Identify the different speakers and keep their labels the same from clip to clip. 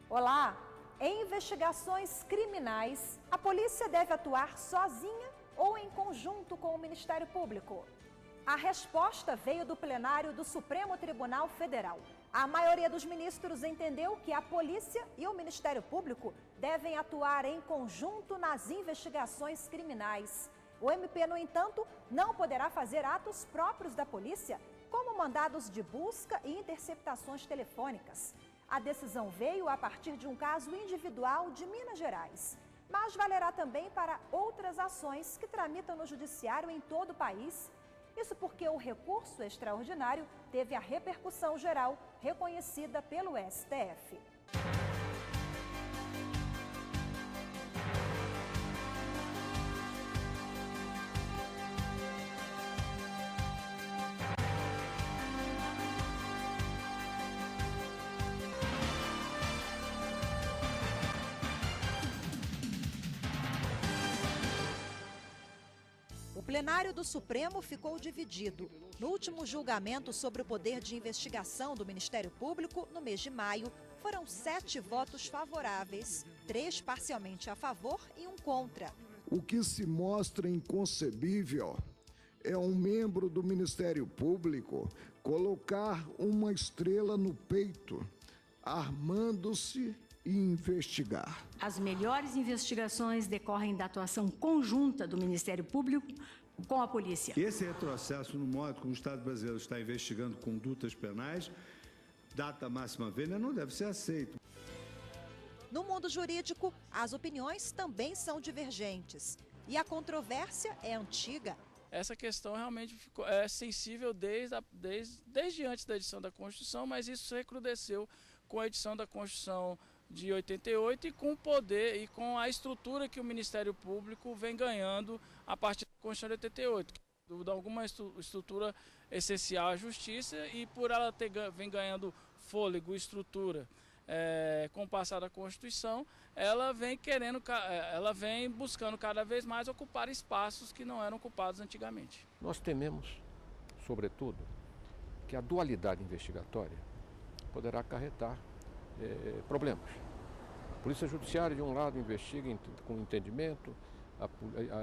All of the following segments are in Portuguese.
Speaker 1: Olá! Em investigações criminais, a polícia deve atuar sozinha ou em conjunto com o Ministério Público? A resposta veio do plenário do Supremo Tribunal Federal. A maioria dos ministros entendeu que a polícia e o Ministério Público devem atuar em conjunto nas investigações criminais. O MP, no entanto, não poderá fazer atos próprios da polícia, como mandados de busca e interceptações telefônicas. A decisão veio a partir de um caso individual de Minas Gerais, mas valerá também para outras ações que tramitam no judiciário em todo o país. Isso porque o recurso extraordinário teve a repercussão geral reconhecida pelo STF. O plenário do Supremo ficou dividido. No último julgamento sobre o poder de investigação do Ministério Público, no mês de maio, foram 7 votos favoráveis, 3 parcialmente a favor e 1 contra.
Speaker 2: O que se mostra inconcebível é um membro do Ministério Público colocar uma estrela no peito, armando-se e investigar.
Speaker 3: As melhores investigações decorrem da atuação conjunta do Ministério Público com a polícia.
Speaker 4: Esse retrocesso no modo como o Estado brasileiro está investigando condutas penais, data máxima vênia, não deve ser aceito.
Speaker 1: No mundo jurídico, as opiniões também são divergentes. E a controvérsia é antiga.
Speaker 5: Essa questão realmente é sensível desde antes da edição da Constituição, mas isso se recrudesceu com a edição da Constituição de 88 e com o poder e com a estrutura que o Ministério Público vem ganhando a partir da Constituição de 88, que dá alguma estrutura essencial à Justiça, e por ela vem ganhando fôlego e estrutura com o passar da Constituição, ela vem buscando cada vez mais ocupar espaços que não eram ocupados antigamente.
Speaker 6: Nós tememos, sobretudo, que a dualidade investigatória poderá acarretar problemas. A Polícia Judiciária, de um lado, investiga com entendimento,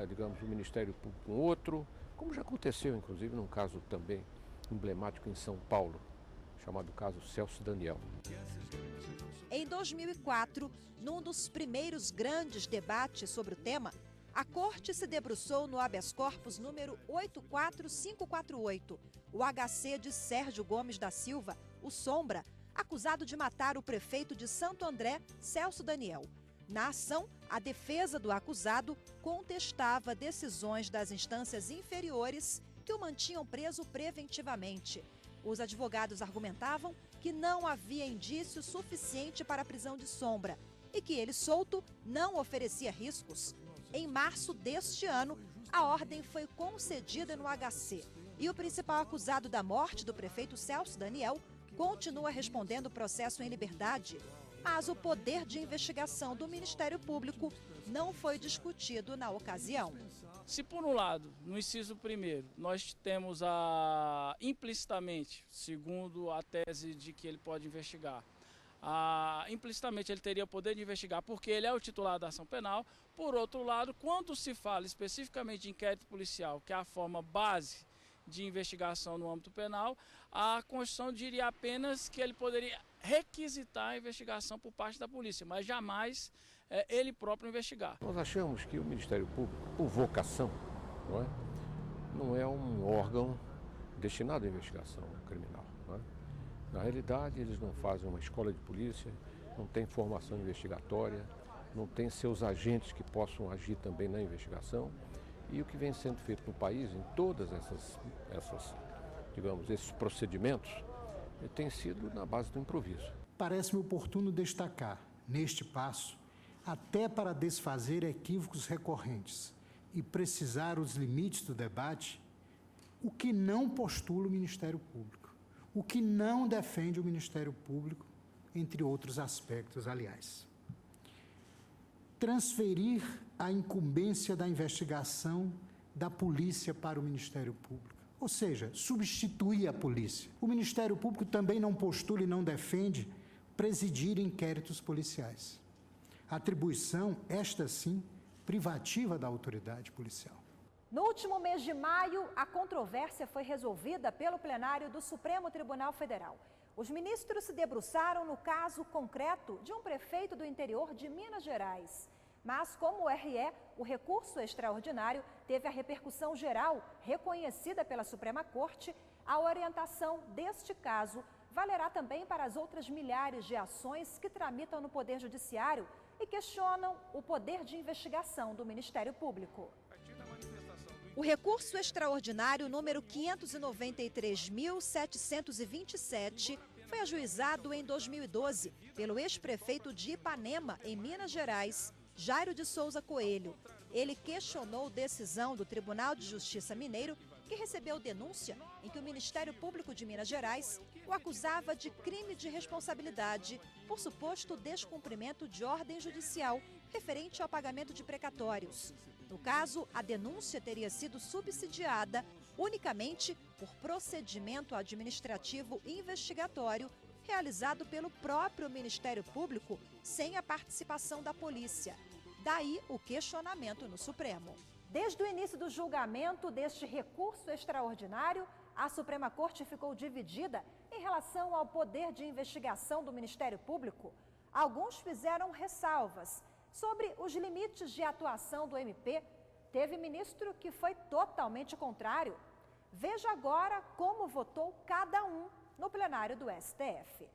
Speaker 6: digamos, o Ministério Público com outro, como já aconteceu, inclusive, num caso também emblemático em São Paulo, chamado caso Celso Daniel.
Speaker 1: Em 2004, num dos primeiros grandes debates sobre o tema, a Corte se debruçou no habeas corpus número 84548, o HC de Sérgio Gomes da Silva, o Sombra, acusado de matar o prefeito de Santo André, Celso Daniel. Na ação, a defesa do acusado contestava decisões das instâncias inferiores que o mantinham preso preventivamente. Os advogados argumentavam que não havia indício suficiente para a prisão de Sombra e que ele, solto, não oferecia riscos. Em março deste ano, a ordem foi concedida no HC e o principal acusado da morte do prefeito Celso Daniel continua respondendo o processo em liberdade, mas o poder de investigação do Ministério Público não foi discutido na ocasião.
Speaker 5: Se por um lado, no inciso 1º, nós temos implicitamente, segundo a tese de que ele pode investigar, implicitamente ele teria o poder de investigar porque ele é o titular da ação penal. Por outro lado, quando se fala especificamente de inquérito policial, que é a forma base de investigação no âmbito penal, a Constituição diria apenas que ele poderia requisitar a investigação por parte da polícia, mas jamais ele próprio investigar.
Speaker 6: Nós achamos que o Ministério Público, por vocação, não é um órgão destinado à investigação criminal. Não é? Na realidade, eles não fazem uma escola de polícia, não têm formação investigatória, não têm seus agentes que possam agir também na investigação. E o que vem sendo feito no país, em todas esses procedimentos, tem sido na base do improviso.
Speaker 7: Parece-me oportuno destacar, neste passo, até para desfazer equívocos recorrentes e precisar os limites do debate, o que não postula o Ministério Público, o que não defende o Ministério Público, entre outros aspectos, aliás. Transferir a incumbência da investigação da polícia para o Ministério Público. Ou seja, substituir a polícia. O Ministério Público também não postula e não defende presidir inquéritos policiais. Atribuição, esta sim, privativa da autoridade policial.
Speaker 1: No último mês de maio, a controvérsia foi resolvida pelo plenário do Supremo Tribunal Federal. Os ministros se debruçaram no caso concreto de um prefeito do interior de Minas Gerais. Mas, como o RE, o recurso extraordinário teve a repercussão geral reconhecida pela Suprema Corte, a orientação deste caso valerá também para as outras milhares de ações que tramitam no Poder Judiciário e questionam o poder de investigação do Ministério Público. O recurso extraordinário número 593.727 foi ajuizado em 2012 pelo ex-prefeito de Ipanema, em Minas Gerais, Jairo de Souza Coelho. Ele questionou decisão do Tribunal de Justiça Mineiro, que recebeu denúncia em que o Ministério Público de Minas Gerais o acusava de crime de responsabilidade por suposto descumprimento de ordem judicial referente ao pagamento de precatórios. No caso, a denúncia teria sido subsidiada unicamente por procedimento administrativo investigatório realizado pelo próprio Ministério Público sem a participação da polícia. Daí o questionamento no Supremo. Desde o início do julgamento deste recurso extraordinário, a Suprema Corte ficou dividida em relação ao poder de investigação do Ministério Público. Alguns fizeram ressalvas sobre os limites de atuação do MP. Teve ministro que foi totalmente contrário. Veja agora como votou cada um no plenário do STF.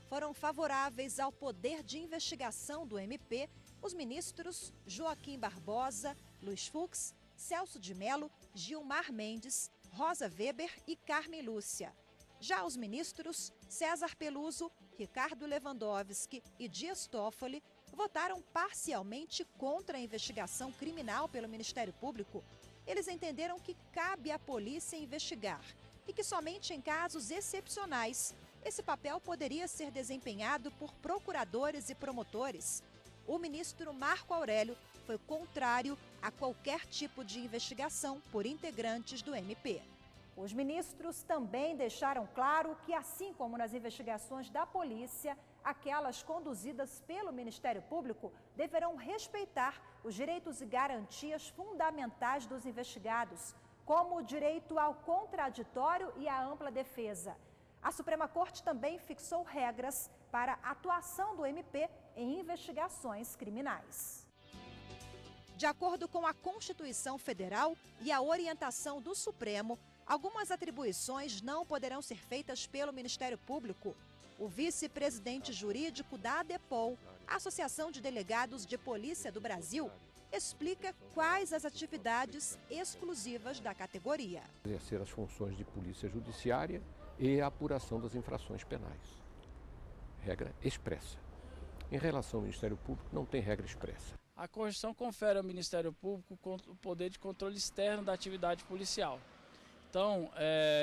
Speaker 1: Foram favoráveis ao poder de investigação do MP os ministros Joaquim Barbosa, Luiz Fux, Celso de Mello, Gilmar Mendes, Rosa Weber e Carmen Lúcia. Já os ministros César Peluso, Ricardo Lewandowski e Dias Toffoli votaram parcialmente contra a investigação criminal pelo Ministério Público. Eles entenderam que cabe à polícia investigar e que somente em casos excepcionais esse papel poderia ser desempenhado por procuradores e promotores. O ministro Marco Aurélio foi contrário a qualquer tipo de investigação por integrantes do MP. Os ministros também deixaram claro que, assim como nas investigações da polícia, aquelas conduzidas pelo Ministério Público deverão respeitar os direitos e garantias fundamentais dos investigados, como o direito ao contraditório e à ampla defesa. A Suprema Corte também fixou regras para a atuação do MP em investigações criminais. De acordo com a Constituição Federal e a orientação do Supremo, algumas atribuições não poderão ser feitas pelo Ministério Público. O vice-presidente jurídico da ADEPOL, Associação de Delegados de Polícia do Brasil, explica quais as atividades exclusivas da categoria.
Speaker 6: Exercer as funções de polícia judiciária e a apuração das infrações penais. Regra expressa. Em relação ao Ministério Público, não tem regra expressa.
Speaker 5: A Constituição confere ao Ministério Público o poder de controle externo da atividade policial. Então,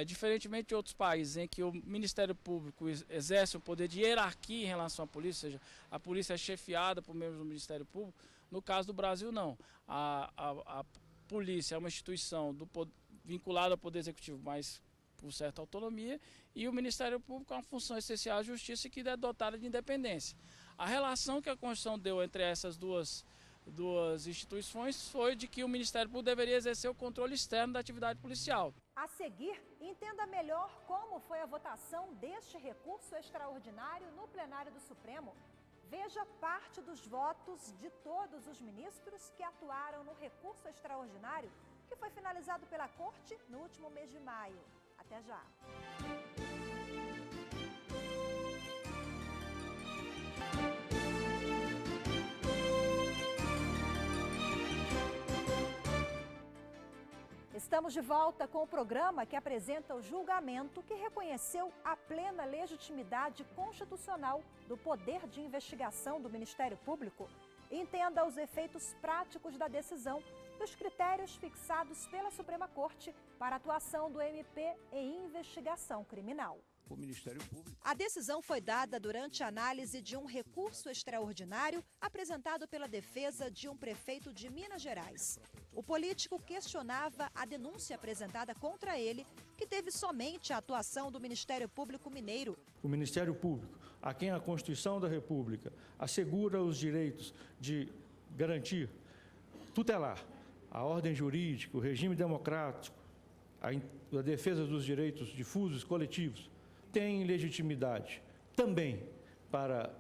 Speaker 5: diferentemente de outros países em que o Ministério Público exerce um poder de hierarquia em relação à polícia, ou seja, a polícia é chefiada por membros do Ministério Público, no caso do Brasil não. A polícia é uma instituição vinculada ao Poder Executivo, mas por certa autonomia, e o Ministério Público é uma função essencial à Justiça que é dotada de independência. A relação que a Constituição deu entre essas duas instituições foi de que o Ministério Público deveria exercer o controle externo da atividade policial.
Speaker 1: A seguir, entenda melhor como foi a votação deste recurso extraordinário no plenário do Supremo. Veja parte dos votos de todos os ministros que atuaram no recurso extraordinário, que foi finalizado pela Corte no último mês de maio. Até já! Estamos de volta com o programa que apresenta o julgamento que reconheceu a plena legitimidade constitucional do poder de investigação do Ministério Público. Entenda os efeitos práticos da decisão e os critérios fixados pela Suprema Corte para a atuação do MP em investigação criminal.
Speaker 6: O Ministério Público.
Speaker 1: A decisão foi dada durante a análise de um recurso extraordinário apresentado pela defesa de um prefeito de Minas Gerais. O político questionava a denúncia apresentada contra ele, que teve somente a atuação do Ministério Público Mineiro.
Speaker 8: O Ministério Público a quem a Constituição da República assegura os direitos de garantir, tutelar a ordem jurídica, o regime democrático, a defesa dos direitos difusos, coletivos, tem legitimidade também para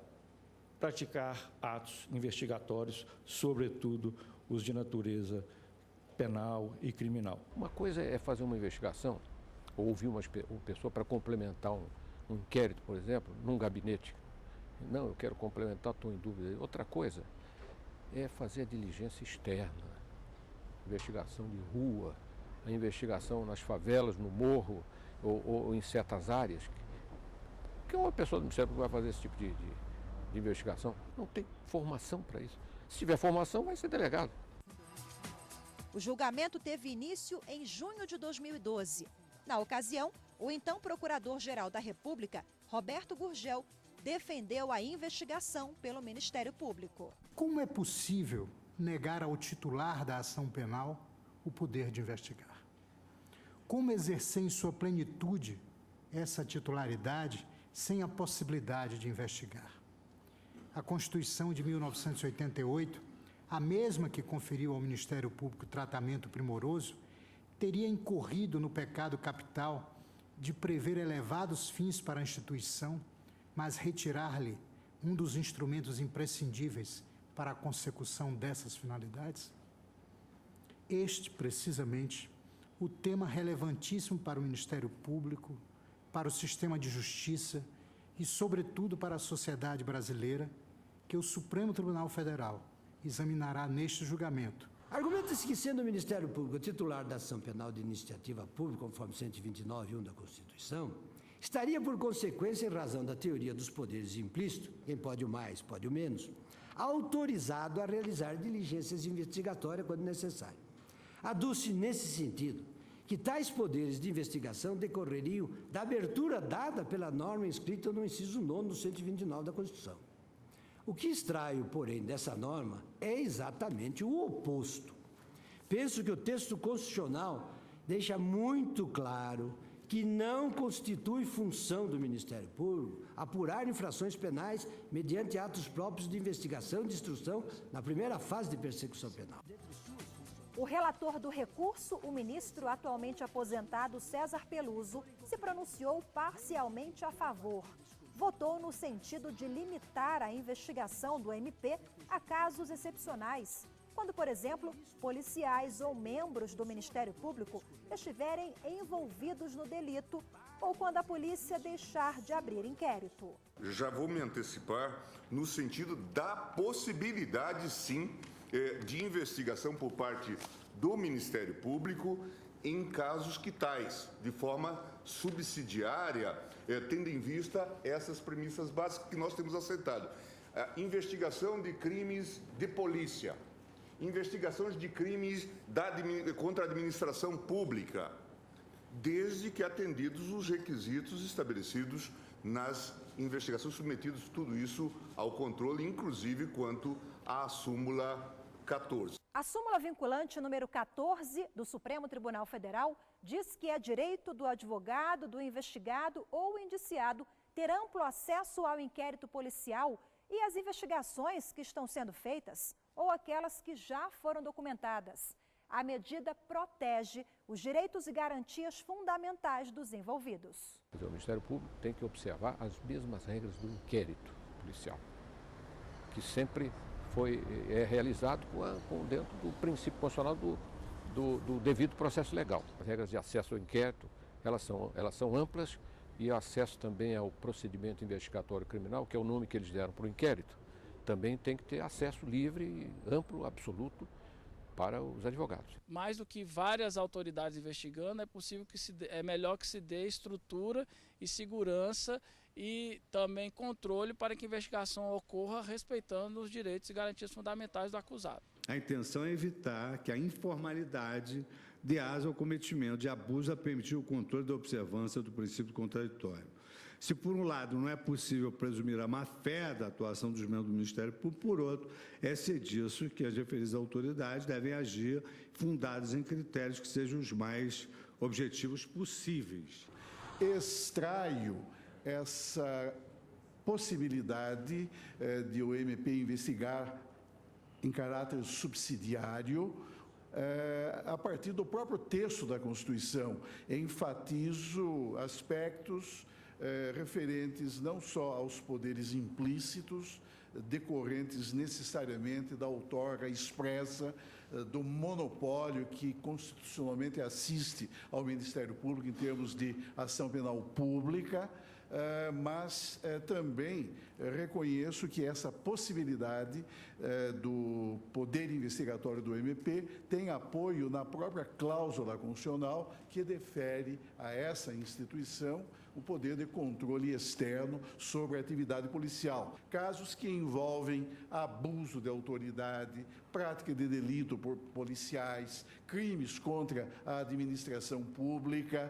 Speaker 8: praticar atos investigatórios, sobretudo os de natureza penal e criminal.
Speaker 6: Uma coisa é fazer uma investigação, ou ouvir uma pessoa para complementar um inquérito, por exemplo, num gabinete. Não, eu quero complementar, estou em dúvida. Outra coisa é fazer a diligência externa, investigação de rua, a investigação nas favelas, no morro ou em certas áreas. Que uma pessoa do Ministério Público vai fazer esse tipo de investigação? Não tem formação para isso. Se tiver formação, vai ser delegado.
Speaker 1: O julgamento teve início em junho de 2012. Na ocasião, o então Procurador-Geral da República, Roberto Gurgel, defendeu a investigação pelo Ministério Público.
Speaker 7: Como é possível negar ao titular da ação penal o poder de investigar? Como exercer em sua plenitude essa titularidade sem a possibilidade de investigar? A Constituição de 1988, a mesma que conferiu ao Ministério Público tratamento primoroso, teria incorrido no pecado capital de prever elevados fins para a instituição, mas retirar-lhe um dos instrumentos imprescindíveis para a consecução dessas finalidades? Este, precisamente, o tema relevantíssimo para o Ministério Público, para o sistema de justiça e, sobretudo, para a sociedade brasileira, que o Supremo Tribunal Federal examinará neste julgamento.
Speaker 9: Argumenta-se que, sendo o Ministério Público titular da ação penal de iniciativa pública, conforme 129.1 da Constituição, estaria, por consequência, em razão da teoria dos poderes implícitos, quem pode o mais, pode o menos, autorizado a realizar diligências investigatórias quando necessário. Aduz-se, nesse sentido, que tais poderes de investigação decorreriam da abertura dada pela norma inscrita no inciso 9 do 129 da Constituição. O que extraio, porém, dessa norma é exatamente o oposto. Penso que o texto constitucional deixa muito claro que não constitui função do Ministério Público apurar infrações penais mediante atos próprios de investigação e de instrução na primeira fase de persecução penal.
Speaker 1: O relator do recurso, o ministro atualmente aposentado César Peluso, se pronunciou parcialmente a favor. Votou no sentido de limitar a investigação do MP a casos excepcionais, quando, por exemplo, policiais ou membros do Ministério Público estiverem envolvidos no delito ou quando a polícia deixar de abrir inquérito.
Speaker 10: Já vou me antecipar no sentido da possibilidade, sim, de investigação por parte do Ministério Público em casos que tais, de forma subsidiária, tendo em vista essas premissas básicas que nós temos aceitado. Investigação de crimes de polícia, investigações de crimes contra a administração pública, desde que atendidos os requisitos estabelecidos nas investigações, submetidos tudo isso ao controle, inclusive quanto à súmula 14.
Speaker 1: A súmula vinculante número 14 do Supremo Tribunal Federal diz que é direito do advogado, do investigado ou indiciado ter amplo acesso ao inquérito policial e às investigações que estão sendo feitas ou aquelas que já foram documentadas. A medida protege os direitos e garantias fundamentais dos envolvidos.
Speaker 6: O Ministério Público tem que observar as mesmas regras do inquérito policial, que sempre é realizado dentro do princípio constitucional do devido processo legal. As regras de acesso ao inquérito, elas são amplas, e o acesso também ao procedimento investigatório criminal, que é o nome que eles deram para o inquérito, também tem que ter acesso livre, amplo, absoluto para os advogados.
Speaker 5: Mais do que várias autoridades investigando, é melhor que se dê estrutura e segurança e também controle para que a investigação ocorra respeitando os direitos e garantias fundamentais do acusado.
Speaker 4: A intenção é evitar que a informalidade dê asa ao cometimento de abuso a permitir o controle da observância do princípio contraditório. Se, por um lado, não é possível presumir a má-fé da atuação dos membros do Ministério Público, por outro, é ser disso que as referidas autoridades devem agir fundadas em critérios que sejam os mais objetivos possíveis.
Speaker 11: Extraio essa possibilidade de o MP investigar em caráter subsidiário, a partir do próprio texto da Constituição. Enfatizo aspectos referentes não só aos poderes implícitos, decorrentes necessariamente da outorga expressa do monopólio que constitucionalmente assiste ao Ministério Público em termos de ação penal pública, mas também reconheço que essa possibilidade do poder investigatório do MP tem apoio na própria cláusula constitucional que defere a essa instituição o poder de controle externo sobre a atividade policial. Casos que envolvem abuso de autoridade, prática de delito por policiais, crimes contra a administração pública,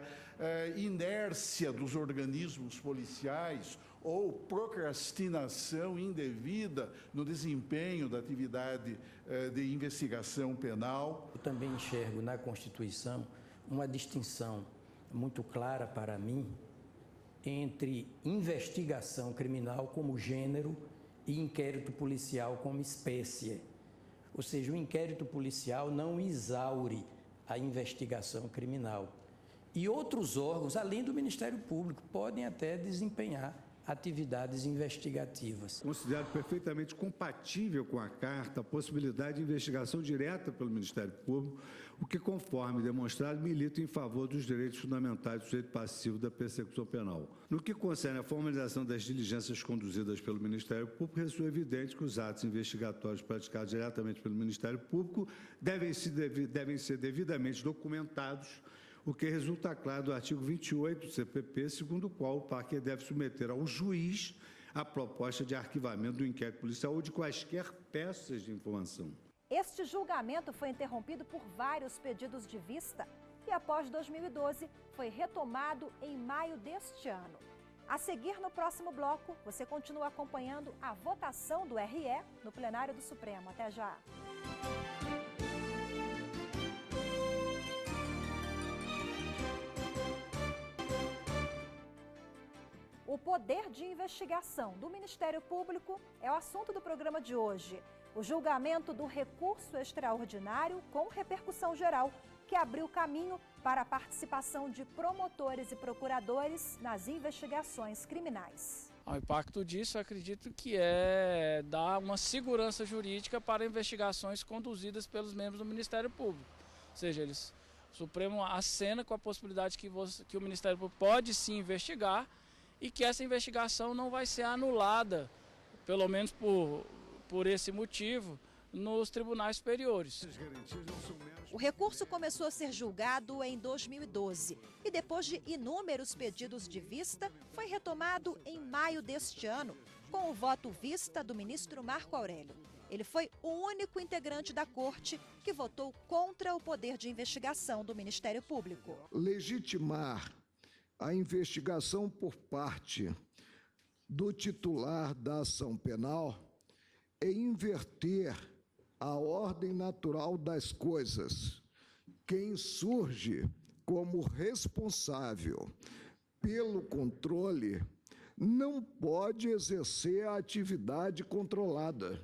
Speaker 11: inércia dos organismos policiais ou procrastinação indevida no desempenho da atividade de investigação penal.
Speaker 12: Eu também enxergo na Constituição uma distinção muito clara para mim entre investigação criminal como gênero e inquérito policial como espécie. Ou seja, o inquérito policial não exaure a investigação criminal. E outros órgãos, além do Ministério Público, podem até desempenhar atividades investigativas.
Speaker 4: Considero perfeitamente compatível com a Carta a possibilidade de investigação direta pelo Ministério Público, o que, conforme demonstrado, milita em favor dos direitos fundamentais do sujeito passivo da persecução penal. No que concerne à formalização das diligências conduzidas pelo Ministério Público, resulta evidente que os atos investigatórios praticados diretamente pelo Ministério Público devem ser devidamente documentados, o que resulta claro do artigo 28 do CPP, segundo o qual o parquet deve submeter ao juiz a proposta de arquivamento do inquérito policial ou de quaisquer peças de informação.
Speaker 1: Este julgamento foi interrompido por vários pedidos de vista e, após 2012, foi retomado em maio deste ano. A seguir, no próximo bloco, você continua acompanhando a votação do RE no plenário do Supremo. Até já! O poder de investigação do Ministério Público é o assunto do programa de hoje. O julgamento do recurso extraordinário com repercussão geral, que abriu caminho para a participação de promotores e procuradores nas investigações criminais.
Speaker 5: O impacto disso, eu acredito que é dar uma segurança jurídica para investigações conduzidas pelos membros do Ministério Público. Ou seja, o Supremo acena com a possibilidade que o Ministério Público pode sim investigar, e que essa investigação não vai ser anulada, pelo menos por esse motivo, nos tribunais superiores.
Speaker 1: O recurso começou a ser julgado em 2012 e, depois de inúmeros pedidos de vista, foi retomado em maio deste ano, com o voto vista do ministro Marco Aurélio. Ele foi o único integrante da corte que votou contra o poder de investigação do Ministério Público.
Speaker 2: Legitimar a investigação por parte do titular da ação penal é inverter a ordem natural das coisas. Quem surge como responsável pelo controle não pode exercer a atividade controlada.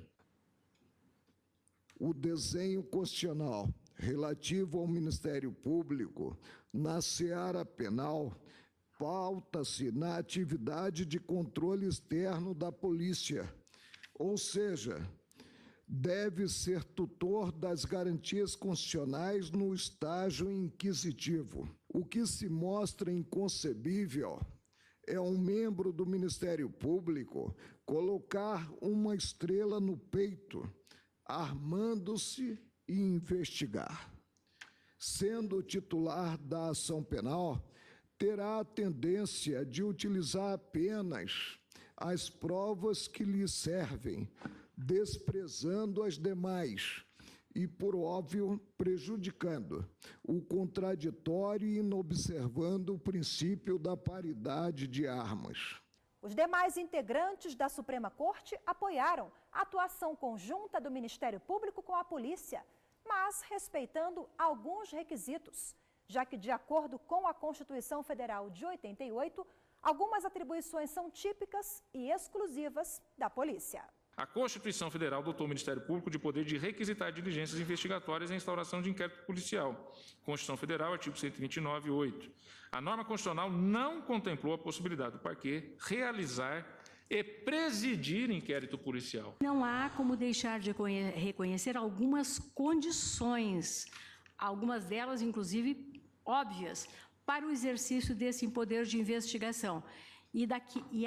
Speaker 2: O desenho constitucional relativo ao Ministério Público na seara penal pauta-se na atividade de controle externo da polícia, ou seja, deve ser tutor das garantias constitucionais no estágio inquisitivo. O que se mostra inconcebível é um membro do Ministério Público colocar uma estrela no peito, armando-se e investigar. Sendo titular da ação penal, terá a tendência de utilizar apenas as provas que lhe servem, desprezando as demais e, por óbvio, prejudicando o contraditório e inobservando o princípio da paridade de armas.
Speaker 1: Os demais integrantes da Suprema Corte apoiaram a atuação conjunta do Ministério Público com a polícia, mas respeitando alguns requisitos, já que, de acordo com a Constituição Federal de 88, Algumas atribuições são típicas e exclusivas da polícia.
Speaker 13: A Constituição Federal dotou o Ministério Público de poder de requisitar diligências investigatórias e a instauração de inquérito policial. Constituição Federal, artigo 129, 8. A norma constitucional não contemplou a possibilidade do parquê realizar e presidir inquérito policial.
Speaker 3: Não há como deixar de reconhecer algumas condições, algumas delas, inclusive, óbvias, para o exercício desse poder de investigação. E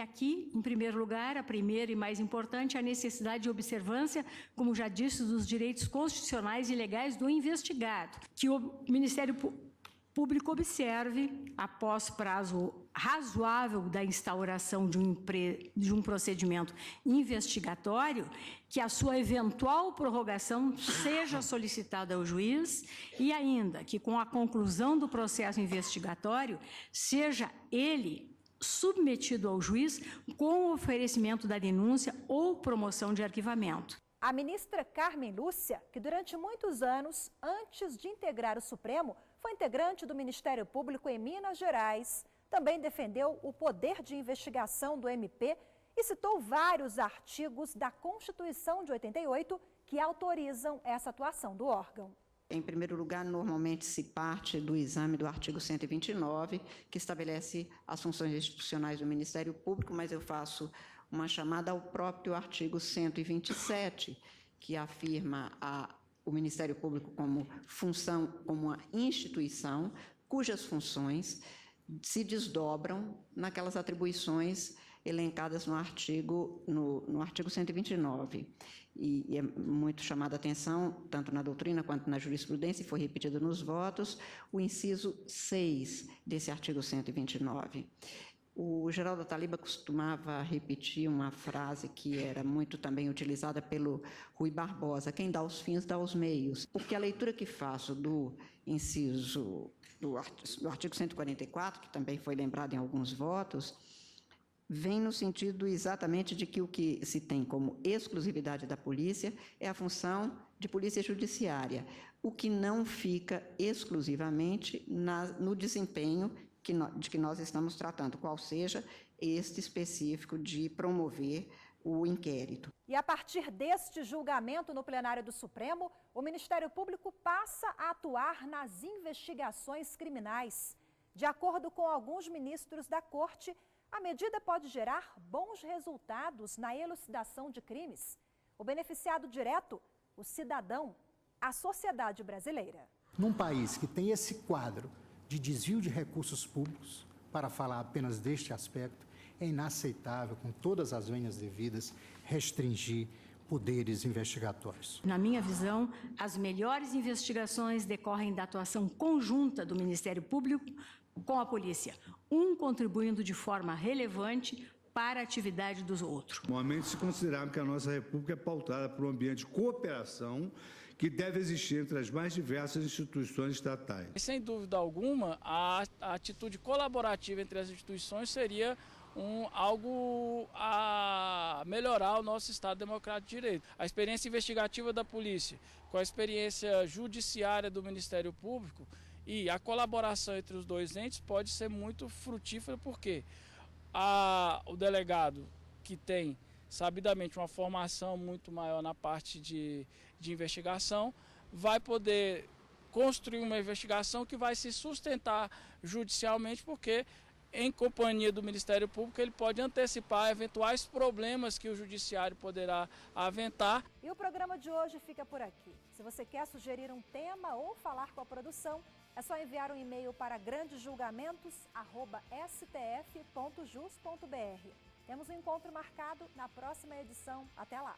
Speaker 3: aqui, em primeiro lugar, a primeira e mais importante, a necessidade de observância, como já disse, dos direitos constitucionais e legais do investigado, que o Ministério Público observe, após prazo razoável da instauração de um procedimento investigatório, que a sua eventual prorrogação seja solicitada ao juiz e ainda que, com a conclusão do processo investigatório, seja ele submetido ao juiz com o oferecimento da denúncia ou promoção de arquivamento.
Speaker 1: A ministra Carmen Lúcia, que durante muitos anos, antes de integrar o Supremo, foi integrante do Ministério Público em Minas Gerais, também defendeu o poder de investigação do MP e citou vários artigos da Constituição de 88 que autorizam essa atuação do órgão.
Speaker 14: Em primeiro lugar, normalmente se parte do exame do artigo 129, que estabelece as funções institucionais do Ministério Público, mas eu faço uma chamada ao próprio artigo 127, que afirma o Ministério Público como função, como uma instituição, cujas funções se desdobram naquelas atribuições elencadas no artigo 129. E é muito chamada a atenção, tanto na doutrina quanto na jurisprudência, e foi repetido nos votos, o inciso 6 desse artigo 129. O Geraldo Ataliba costumava repetir uma frase que era muito também utilizada pelo Rui Barbosa: quem dá os fins, dá os meios. Porque a leitura que faço do inciso do artigo 144, que também foi lembrado em alguns votos, vem no sentido exatamente de que o que se tem como exclusividade da polícia é a função de polícia judiciária, o que não fica exclusivamente no desempenho de que nós estamos tratando, qual seja este específico de promover o inquérito.
Speaker 1: E a partir deste julgamento no plenário do Supremo, o Ministério Público passa a atuar nas investigações criminais. De acordo com alguns ministros da Corte, a medida pode gerar bons resultados na elucidação de crimes. O beneficiado direto, o cidadão, a sociedade brasileira.
Speaker 7: Num país que tem esse quadro de desvio de recursos públicos, para falar apenas deste aspecto, é inaceitável, com todas as vênias devidas, restringir poderes investigatórios.
Speaker 3: Na minha visão, as melhores investigações decorrem da atuação conjunta do Ministério Público com a polícia, um contribuindo de forma relevante para a atividade dos outros.
Speaker 4: Normalmente se considerava que a nossa República é pautada por um ambiente de cooperação que deve existir entre as mais diversas instituições estatais.
Speaker 5: Sem dúvida alguma, a atitude colaborativa entre as instituições seria algo a melhorar o nosso Estado Democrático de Direito. A experiência investigativa da polícia, com a experiência judiciária do Ministério Público e a colaboração entre os dois entes pode ser muito frutífera, porque o delegado, que tem sabidamente uma formação muito maior na parte de investigação, vai poder construir uma investigação que vai se sustentar judicialmente, porque em companhia do Ministério Público ele pode antecipar eventuais problemas que o judiciário poderá aventar.
Speaker 1: E o programa de hoje fica por aqui. Se você quer sugerir um tema ou falar com a produção, é só enviar um e-mail para grandesjulgamentos@stf.jus.br. Temos um encontro marcado na próxima edição. Até lá!